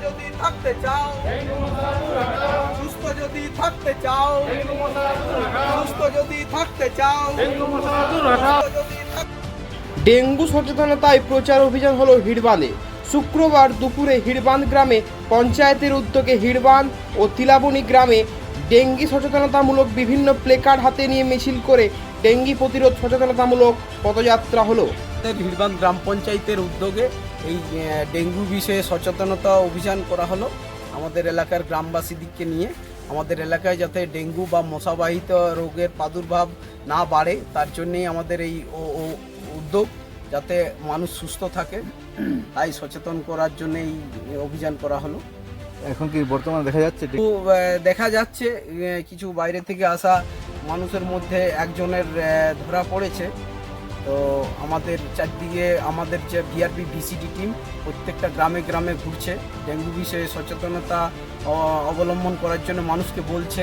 যদি থাকতে চাও, সুস্থ যদি থাকতে চাও, সুস্থ যদি থাকতে চাও, ডেঙ্গু সচেতনতায় প্রচার অভিযান হলো হিড়বাঁধে। শুক্রবার দুপুরে হিড়বাঁধ গ্রামে পঞ্চায়েতের উদ্যোগে হিড়বাঁধ ও তিলাবনী গ্রামে ডেঙ্গি সচেতনতামূলক বিভিন্ন প্লেকার্ড হাতে নিয়ে মিছিল করে ডেঙ্গি প্রতিরোধ সচেতনতামূলক পদযাত্রা হলো। হিড়বাঁধ গ্রাম পঞ্চায়েতের উদ্যোগে এই ডেঙ্গু বিষয়ে সচেতনতা অভিযান করা হলো আমাদের এলাকার গ্রামবাসীদেরকে নিয়ে। আমাদের এলাকায় যাতে ডেঙ্গু বা মশাবাহিত রোগের প্রাদুর্ভাব না বাড়ে তার জন্যেই আমাদের এই উদ্যোগ, যাতে মানুষ সুস্থ থাকে তাই সচেতন করার জন্য এই অভিযান করা হলো। এখন কি বর্তমানে দেখা যাচ্ছে কিছু বাইরে থেকে আসা মানুষের মধ্যে একজনের ধরা পড়েছে। তো আমাদের চারদিকে আমাদের যে বিআরপি ভিসিডি টিম প্রত্যেকটা গ্রামে গ্রামে ঘুরছে, ডেঙ্গু বিষয়ে সচেতনতা অবলম্বন করার জন্য মানুষকে বলছে।